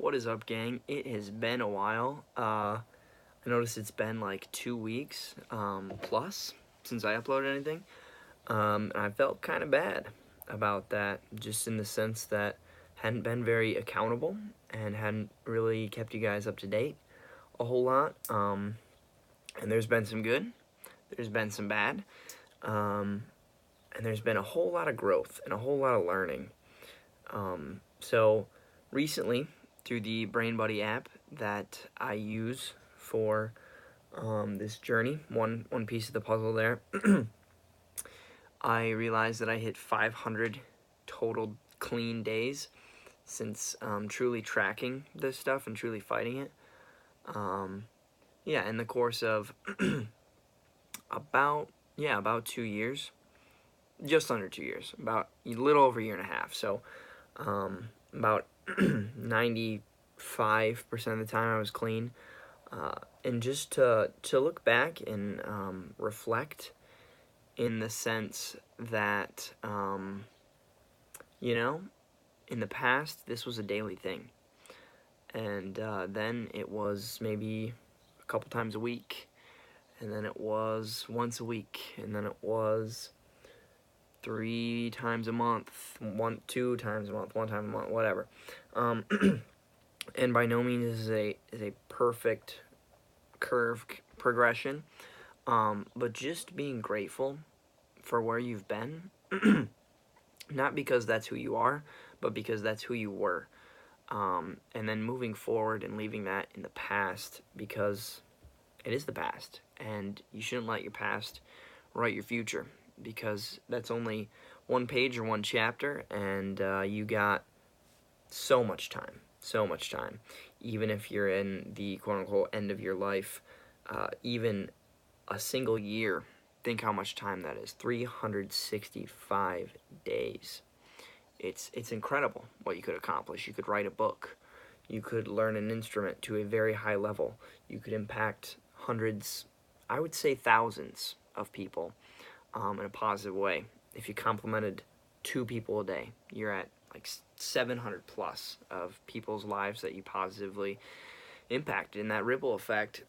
What is up, gang? It has been a while. I noticed it's been like 2 weeks plus since I uploaded anything. And I felt kind of bad about that, just in the sense that hadn't been very accountable and hadn't really kept you guys up to date a whole lot. And there's been some good, there's been some bad, and there's been a whole lot of growth and a whole lot of learning. So recently, through the Brain Buddy app that I use for this journey, one piece of the puzzle there, I realized that I hit 500 total clean days since truly tracking this stuff and truly fighting it. In the course of about 2 years, just under 2 years, about a little over a year and a half. So about 95% of the time I was clean. And just to look back and reflect, in the sense that, in the past, this was a daily thing. And then it was maybe a couple times a week. And then it was once a week. And then it was 3 times a month, 2 times a month, 1 time a month, whatever. And by no means is a perfect curve progression, but just being grateful for where you've been, not because that's who you are, but because that's who you were, and then moving forward and leaving that in the past, because it is the past, and you shouldn't let your past write your future, because that's only one page or one chapter, and you got so much time, even if you're in the quote-unquote end of your life, even a single year. Think how much time that is. 365 days. It's incredible what you could accomplish. You could write a book. You could learn an instrument to a very high level. You could impact hundreds, I would say thousands of people in a positive way. If you complimented 2 people a day, you're at like 700 plus of people's lives that you positively impacted. And that ripple effect,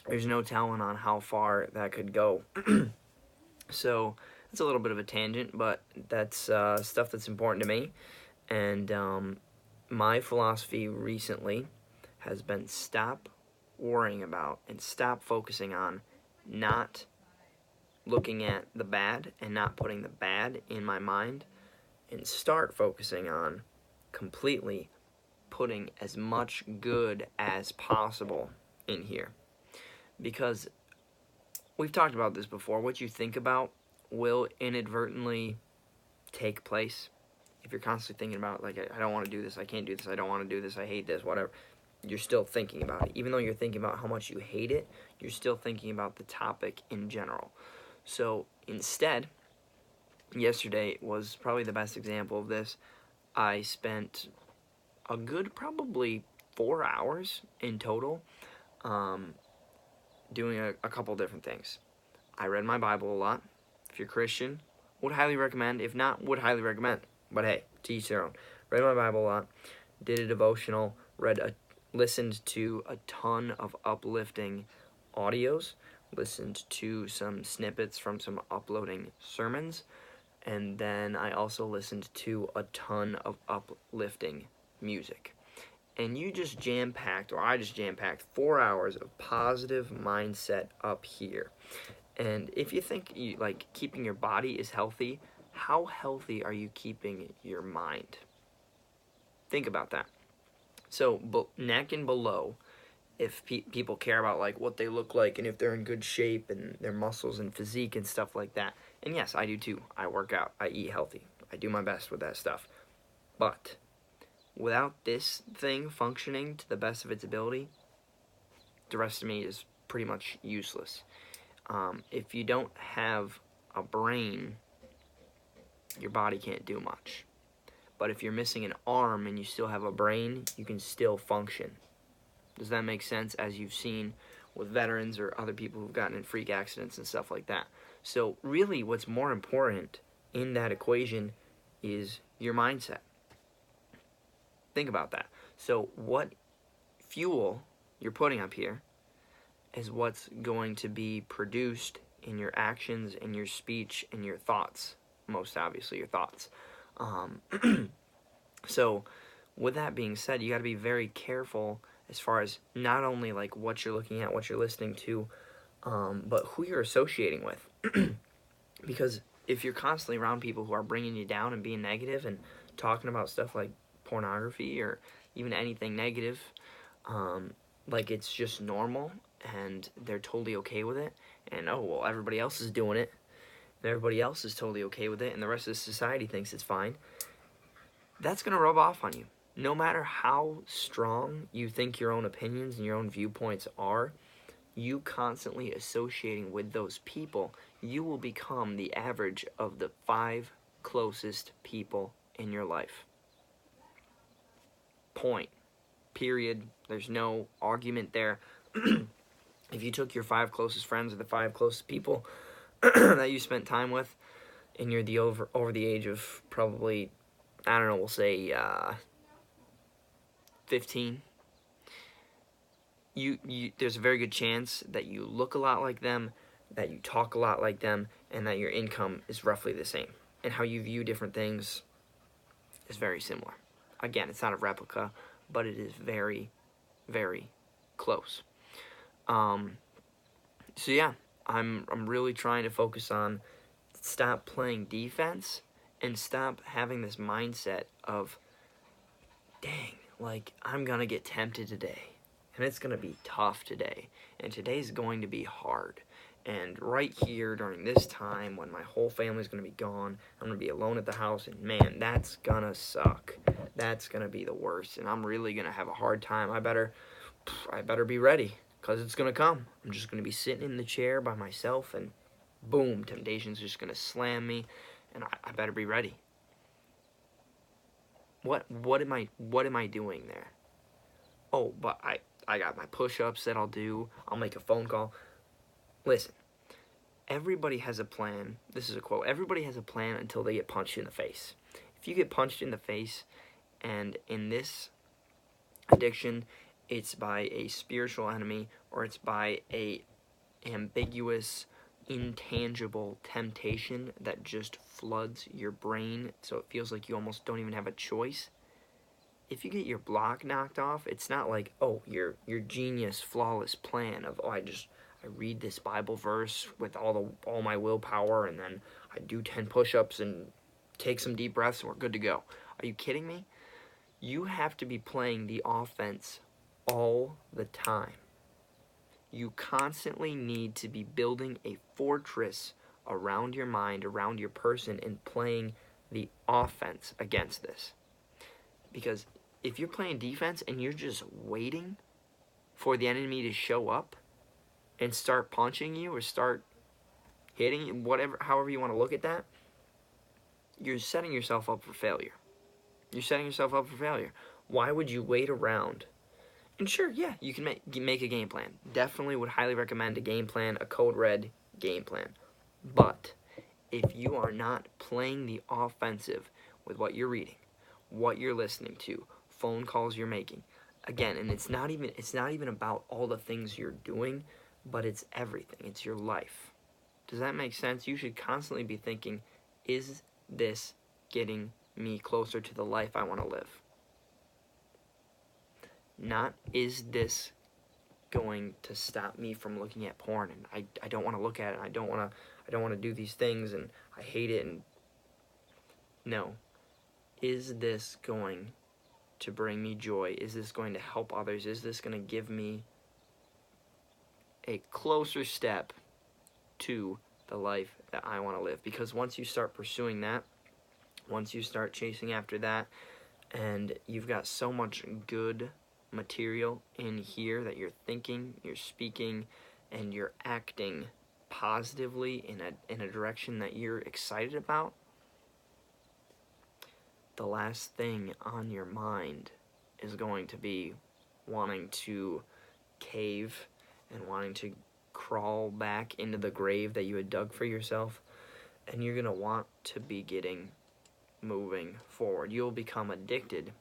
there's no telling on how far that could go. So it's a little bit of a tangent, but that's stuff that's important to me. And my philosophy recently has been stop worrying about and stop focusing on not looking at the bad and not putting the bad in my mind, and start focusing on completely putting as much good as possible in here. Because we've talked about this before, what you think about will inadvertently take place. If you're constantly thinking about, like, I don't want to do this, I can't do this, I don't want to do this, I hate this, whatever, you're still thinking about it. Even though you're thinking about how much you hate it, you're still thinking about the topic in general. So instead, yesterday was probably the best example of this. I spent a good probably 4 hours in total doing a couple different things. I read my Bible a lot. If you're Christian, would highly recommend. If not, would highly recommend. But hey, to each their own. Read my Bible a lot. Did a devotional. Listened to a ton of uplifting audios. Listened to some snippets from some uploading sermons. And then I also listened to a ton of uplifting music. And I just jam-packed 4 hours of positive mindset up here. And if you think keeping your body is healthy, how healthy are you keeping your mind? Think about that. So neck and below, if people care about like what they look like and if they're in good shape and their muscles and physique and stuff like that. And yes, I do too. I work out. I eat healthy. I do my best with that stuff. But without this thing functioning to the best of its ability, the rest of me is pretty much useless. If you don't have a brain, your body can't do much. But if you're missing an arm and you still have a brain, you can still function. Does that make sense? As you've seen with veterans or other people who've gotten in freak accidents and stuff like that. So really what's more important in that equation is your mindset. Think about that. So what fuel you're putting up here is what's going to be produced in your actions, in your speech, in your thoughts. Most obviously, your thoughts. Um, so, with that being said, you got to be very careful as far as not only like what you're looking at, what you're listening to, but who you're associating with. Because if you're constantly around people who are bringing you down and being negative and talking about stuff like pornography or even anything negative, like it's just normal and they're totally okay with it, and oh well, everybody else is doing it, and everybody else is totally okay with it, and the rest of society thinks it's fine, that's going to rub off on you. No matter how strong you think your own opinions and your own viewpoints are, you constantly associating with those people, you will become the average of the 5 closest people in your life. Point. Period. There's no argument there. If you took your 5 closest friends or the 5 closest people that you spent time with, and you're the over the age of probably, I don't know, we'll say 15, there's a very good chance that you look a lot like them, that you talk a lot like them, and that your income is roughly the same. And how you view different things is very similar. Again, it's not a replica, but it is very, very close. So yeah, I'm really trying to focus on stop playing defense and stop having this mindset of, dang, like I'm gonna get tempted today, and it's gonna be tough today, and today's going to be hard. And right here during this time when my whole family's gonna be gone, I'm gonna be alone at the house, and man, that's gonna suck. That's gonna be the worst, and I'm really gonna have a hard time. I better be ready, because it's gonna come. I'm just gonna be sitting in the chair by myself, and boom, temptation's just gonna slam me, and I better be ready. What am I doing there? Oh, but I got my push-ups that I'll do. I'll make a phone call. Listen, everybody has a plan. This is a quote. Everybody has a plan until they get punched in the face. If you get punched in the face, and in this addiction, it's by a spiritual enemy, or it's by a ambiguous, intangible temptation that just floods your brain so it feels like you almost don't even have a choice. If you get your block knocked off, it's not like, oh, your genius, flawless plan of, oh, I read this Bible verse with all my willpower, and then I do 10 push-ups and take some deep breaths and we're good to go. Are you kidding me? You have to be playing the offense all the time. You constantly need to be building a fortress around your mind, around your person, and playing the offense against this. Because if you're playing defense and you're just waiting for the enemy to show up and start punching you or start hitting you, whatever, however you want to look at that, you're setting yourself up for failure. You're setting yourself up for failure. Why would you wait around? And sure, yeah, you can make a game plan. Definitely would highly recommend a game plan, a code red game plan. But if you are not playing the offensive with what you're reading, what you're listening to, phone calls you're making, again, and it's not even about all the things you're doing, but it's everything. It's your life. Does that make sense? You should constantly be thinking, is this getting me closer to the life I want to live? Not, is this going to stop me from looking at porn, and I don't want to look at it, I don't want to do these things, and I hate it, and no. Is this going to bring me joy? Is this going to help others? Is this going to give me a closer step to the life that I want to live? Because once you start pursuing that, once you start chasing after that, and you've got so much good material in here that you're thinking, you're speaking, and you're acting positively in a direction that you're excited about, the last thing on your mind is going to be wanting to cave and wanting to crawl back into the grave that you had dug for yourself, and you're going to want to be moving forward. You'll become addicted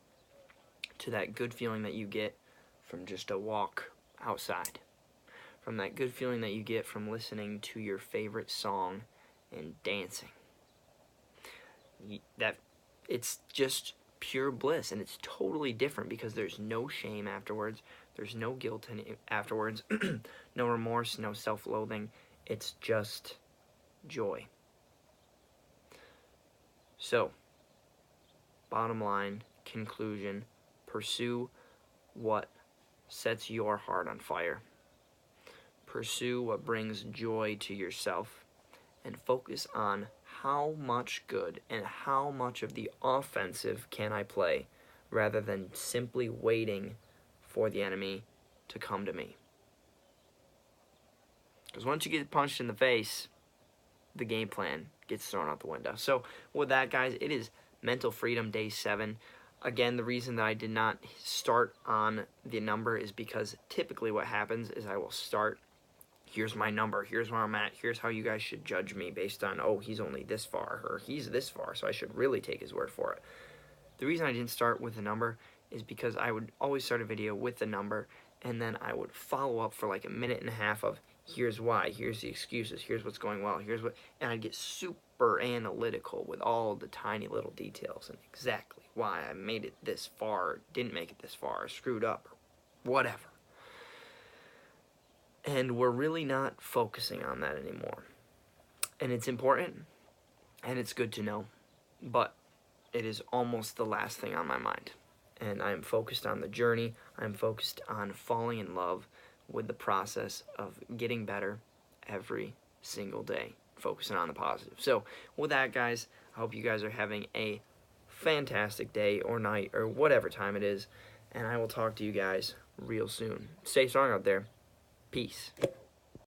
to that good feeling that you get from just a walk outside, from that good feeling that you get from listening to your favorite song and dancing. That it's just pure bliss, and it's totally different because there's no shame afterwards, there's no guilt afterwards, no remorse, no self-loathing. It's just joy. So, bottom line, conclusion, pursue what sets your heart on fire. Pursue what brings joy to yourself, and focus on how much good and how much of the offensive can I play, rather than simply waiting for the enemy to come to me. Because once you get punched in the face, the game plan gets thrown out the window. So with that, guys, it is Mental Freedom Day 7. Again, the reason that I did not start on the number is because typically what happens is I will start, here's my number, here's where I'm at, here's how you guys should judge me based on, oh, he's only this far, or he's this far, so I should really take his word for it. The reason I didn't start with the number is because I would always start a video with the number, and then I would follow up for like a minute and a half of, here's why, here's the excuses, here's what's going well, here's what, and I'd get super analytical with all the tiny little details and exactly why I made it this far, didn't make it this far, screwed up, or whatever. And we're really not focusing on that anymore. And it's important, and it's good to know, but it is almost the last thing on my mind. And I'm focused on the journey. I'm focused on falling in love with the process of getting better every single day, focusing on the positive. So with that, guys, I hope you guys are having a fantastic day or night or whatever time it is, and I will talk to you guys real soon. Stay strong out there. Peace.